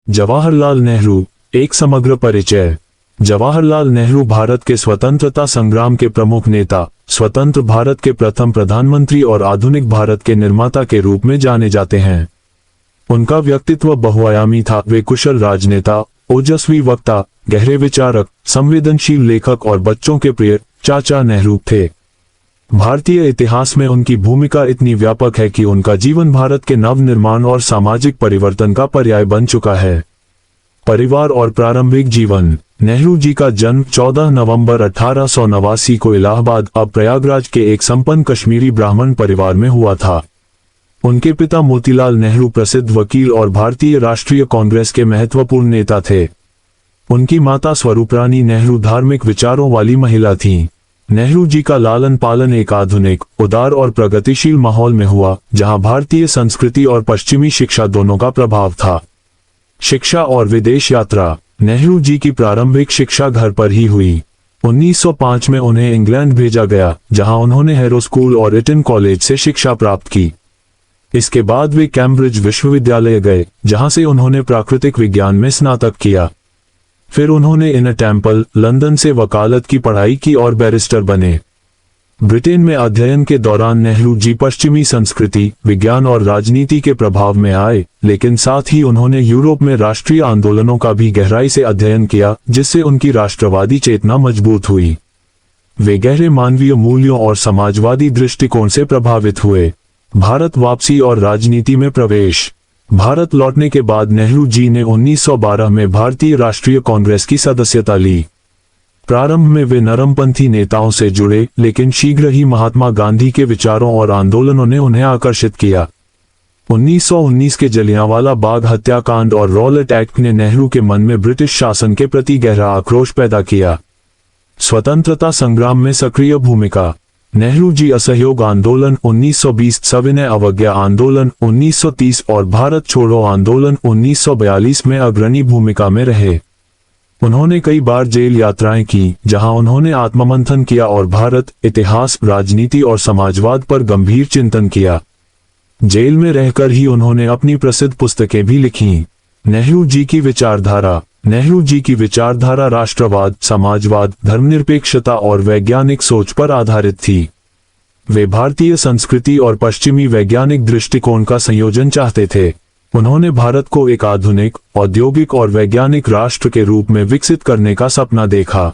जवाहरलाल नेहरू, एक समग्र परिचय। जवाहरलाल नेहरू भारत के स्वतंत्रता संग्राम के प्रमुख नेता, स्वतंत्र भारत के प्रथम प्रधानमंत्री और आधुनिक भारत के निर्माता के रूप में जाने जाते हैं। उनका व्यक्तित्व बहुआयामी था। वे कुशल राजनेता, ओजस्वी वक्ता, गहरे विचारक, संवेदनशील लेखक और बच्चों के प्रिय चाचा नेहरू थे। भारतीय इतिहास में उनकी भूमिका इतनी व्यापक है कि उनका जीवन भारत के नव निर्माण और सामाजिक परिवर्तन का पर्याय बन चुका है। परिवार और प्रारंभिक जीवन। नेहरू जी का जन्म 14 नवंबर 1889 को इलाहाबाद, अब प्रयागराज के एक संपन्न कश्मीरी ब्राह्मण परिवार में हुआ था। उनके पिता मोतीलाल नेहरू प्रसिद्ध वकील और भारतीय राष्ट्रीय कांग्रेस के महत्वपूर्ण नेता थे। उनकी माता स्वरूपरानी नेहरू धार्मिक विचारों वाली महिला थीं। नेहरू जी का लालन पालन एक आधुनिक, उदार और प्रगतिशील माहौल में हुआ, जहां भारतीय संस्कृति और पश्चिमी शिक्षा दोनों का प्रभाव था। शिक्षा और विदेश यात्रा। नेहरू जी की प्रारंभिक शिक्षा घर पर ही हुई। 1905 में उन्हें इंग्लैंड भेजा गया, जहां उन्होंने हैरो स्कूल और इटन कॉलेज से शिक्षा प्राप्त की। इसके बाद वे कैम्ब्रिज विश्वविद्यालय गए, जहां से उन्होंने प्राकृतिक विज्ञान में स्नातक किया। फिर उन्होंने इनर टेम्पल, लंदन से वकालत की पढ़ाई की और बैरिस्टर बने। ब्रिटेन में अध्ययन के दौरान नेहरू जी पश्चिमी संस्कृति, विज्ञान और राजनीति के प्रभाव में आए, लेकिन साथ ही उन्होंने यूरोप में राष्ट्रीय आंदोलनों का भी गहराई से अध्ययन किया, जिससे उनकी राष्ट्रवादी चेतना मजबूत हुई। वे गहरे मानवीय मूल्यों और समाजवादी दृष्टिकोण से प्रभावित हुए। भारत वापसी और राजनीति में प्रवेश। भारत लौटने के बाद नेहरू जी ने 1912 में भारतीय राष्ट्रीय कांग्रेस की सदस्यता ली। प्रारंभ में वे नरमपंथी नेताओं से जुड़े, लेकिन शीघ्र ही महात्मा गांधी के विचारों और आंदोलनों ने उन्हें आकर्षित किया। 1919 के जलियांवाला बाग हत्याकांड और रॉलेट एक्ट ने नेहरू के मन में ब्रिटिश शासन के प्रति गहरा आक्रोश पैदा किया। स्वतंत्रता संग्राम में सक्रिय भूमिका। नेहरू जी असहयोग आंदोलन 1920, सविनय अवज्ञा आंदोलन 1930 और भारत छोड़ो आंदोलन 1942 में अग्रणी भूमिका में रहे। उन्होंने कई बार जेल यात्राएं की, जहां उन्होंने आत्ममंथन किया और भारत, इतिहास, राजनीति और समाजवाद पर गंभीर चिंतन किया। जेल में रहकर ही उन्होंने अपनी प्रसिद्ध पुस्तकें भी लिखीं। नेहरू जी की विचारधारा। नेहरू जी की विचारधारा राष्ट्रवाद, समाजवाद, धर्मनिरपेक्षता और वैज्ञानिक सोच पर आधारित थी। वे भारतीय संस्कृति और पश्चिमी वैज्ञानिक दृष्टिकोण का संयोजन चाहते थे। उन्होंने भारत को एक आधुनिक, औद्योगिक और वैज्ञानिक राष्ट्र के रूप में विकसित करने का सपना देखा।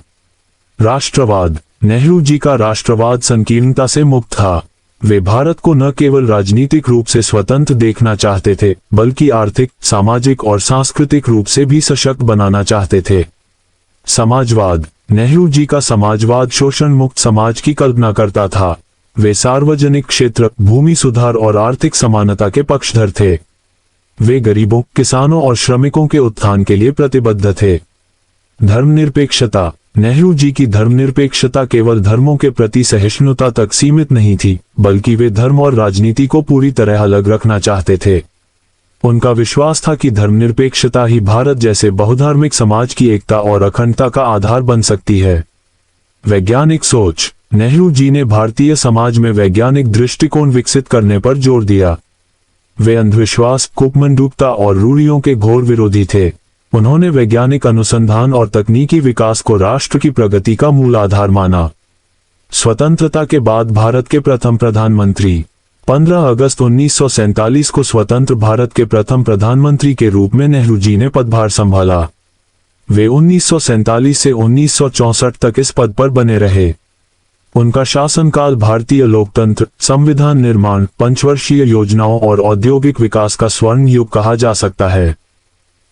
राष्ट्रवाद। नेहरू जी का राष्ट्रवाद संकीर्णता से मुक्त था। वे भारत को न केवल राजनीतिक रूप से स्वतंत्र देखना चाहते थे, बल्कि आर्थिक, सामाजिक और सांस्कृतिक रूप से भी सशक्त बनाना चाहते थे। समाजवाद। नेहरू जी का समाजवाद शोषण मुक्त समाज की कल्पना करता था। वे सार्वजनिक क्षेत्र, भूमि सुधार और आर्थिक समानता के पक्षधर थे। वे गरीबों, किसानों और श्रमिकों के उत्थान के लिए प्रतिबद्ध थे। धर्मनिरपेक्षता। नेहरू जी की धर्मनिरपेक्षता केवल धर्मों के प्रति सहिष्णुता तक सीमित नहीं थी, बल्कि वे धर्म और राजनीति को पूरी तरह अलग रखना चाहते थे। उनका विश्वास था कि धर्मनिरपेक्षता ही भारत जैसे बहुधार्मिक समाज की एकता और अखंडता का आधार बन सकती है। वैज्ञानिक सोच। नेहरू जी ने भारतीय समाज में वैज्ञानिक दृष्टिकोण विकसित करने पर जोर दिया। वे अंधविश्वास, कूपमंडूकता और रूढ़ियों के घोर विरोधी थे। उन्होंने वैज्ञानिक अनुसंधान और तकनीकी विकास को राष्ट्र की प्रगति का मूल आधार माना। स्वतंत्रता के बाद भारत के प्रथम प्रधानमंत्री। 15 अगस्त 1947 को स्वतंत्र भारत के प्रथम प्रधानमंत्री के रूप में नेहरू जी ने पदभार संभाला। वे 1947 से 1964 तक इस पद पर बने रहे। उनका शासनकाल भारतीय लोकतंत्र, संविधान निर्माण, पंचवर्षीय योजनाओं और औद्योगिक विकास का स्वर्ण युग कहा जा सकता है।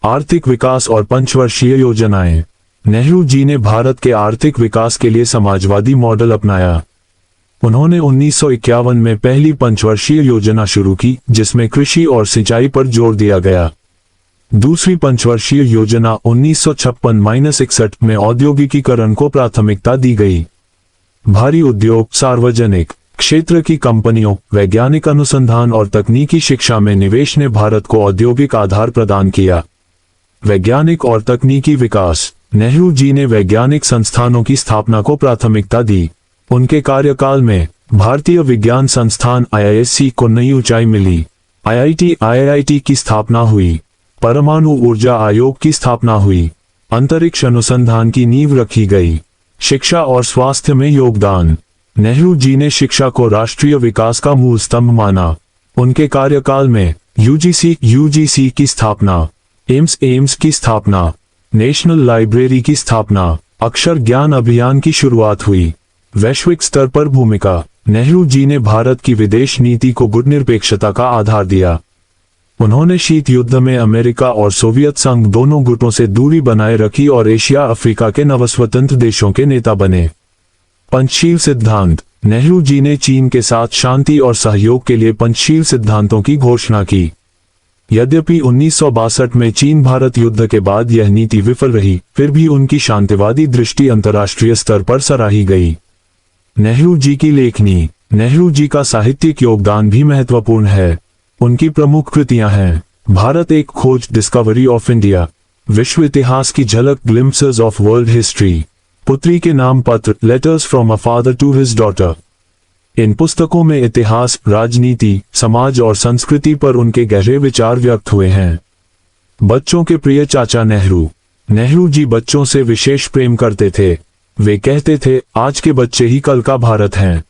आर्थिक विकास और पंचवर्षीय योजनाएं। नेहरू जी ने भारत के आर्थिक विकास के लिए समाजवादी मॉडल अपनाया। उन्होंने 1951 में पहली पंचवर्षीय योजना शुरू की, जिसमें कृषि और सिंचाई पर जोर दिया गया। दूसरी पंचवर्षीय योजना 1956-61 में औद्योगिकीकरण को प्राथमिकता दी गई। भारी उद्योग, सार्वजनिक क्षेत्र की कंपनियों, वैज्ञानिक अनुसंधान और तकनीकी शिक्षा में निवेश ने भारत को औद्योगिक आधार प्रदान किया। वैज्ञानिक और तकनीकी विकास। नेहरू जी ने वैज्ञानिक संस्थानों की स्थापना को प्राथमिकता दी। उनके कार्यकाल में भारतीय विज्ञान संस्थान IISc को नई ऊंचाई मिली। IIT की स्थापना हुई। परमाणु ऊर्जा आयोग की स्थापना हुई, अंतरिक्ष अनुसंधान की नींव रखी गई, शिक्षा और स्वास्थ्य में योगदान। नेहरू जी ने शिक्षा को राष्ट्रीय विकास का मूल स्तंभ माना। उनके कार्यकाल में यूजीसी की स्थापना, एम्स की स्थापना, नेशनल लाइब्रेरी की स्थापना, अक्षर ज्ञान अभियान की शुरुआत हुई। वैश्विक स्तर पर भूमिका, नेहरू जी ने भारत की विदेश नीति को गुटनिरपेक्षता का आधार दिया। उन्होंने शीत युद्ध में अमेरिका और सोवियत संघ दोनों गुटों से दूरी बनाए रखी और एशिया अफ्रीका के नवस्वतंत्र देशों के नेता बने। पंचशील सिद्धांत, नेहरू जी ने चीन के साथ शांति और सहयोग के लिए पंचशील सिद्धांतों की घोषणा की। यद्यपि 1962 में चीन भारत युद्ध के बाद यह नीति विफल रही, फिर भी उनकी शांतिवादी दृष्टि अंतर्राष्ट्रीय स्तर पर सराही गई। नेहरू जी की लेखनी, नेहरू जी का साहित्यिक योगदान भी महत्वपूर्ण है। उनकी प्रमुख कृतियां हैं भारत एक खोज, डिस्कवरी ऑफ इंडिया, विश्व इतिहास की झलक, ग्लिम्पसेस ऑफ वर्ल्ड हिस्ट्री, पुत्री के नाम पत्र, letters from a father to his daughter. इन पुस्तकों में इतिहास, राजनीति, समाज और संस्कृति पर उनके गहरे विचार व्यक्त हुए हैं। बच्चों के प्रिय चाचा नेहरू, नेहरू जी बच्चों से विशेष प्रेम करते थे। वे कहते थे, आज के बच्चे ही कल का भारत हैं।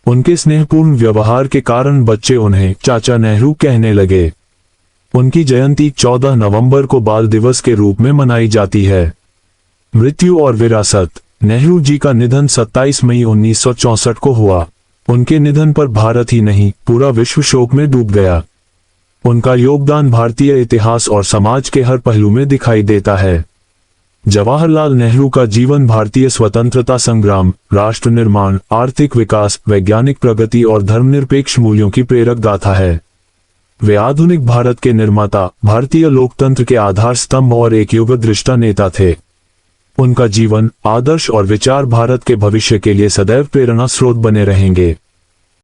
उनके स्नेहपूर्ण व्यवहार के कारण बच्चे उन्हें चाचा नेहरू कहने लगे। उनकी जयंती 14 नवंबर को बाल दिवस के रूप में मनाई जाती है। मृत्यु और विरासत, नेहरू जी का निधन 27 मई 1964 को हुआ। उनके निधन पर भारत ही नहीं, पूरा विश्व शोक में डूब गया। उनका योगदान भारतीय इतिहास और समाज के हर पहलू में दिखाई देता है। जवाहरलाल नेहरू का जीवन भारतीय स्वतंत्रता संग्राम, राष्ट्र निर्माण, आर्थिक विकास, वैज्ञानिक प्रगति और धर्मनिरपेक्ष मूल्यों की प्रेरक गाथा है। वे आधुनिक भारत के निर्माता, भारतीय लोकतंत्र के आधार स्तंभ और एक युगदृष्टा नेता थे। उनका जीवन, आदर्श और विचार भारत के भविष्य के लिए सदैव प्रेरणा स्रोत बने रहेंगे।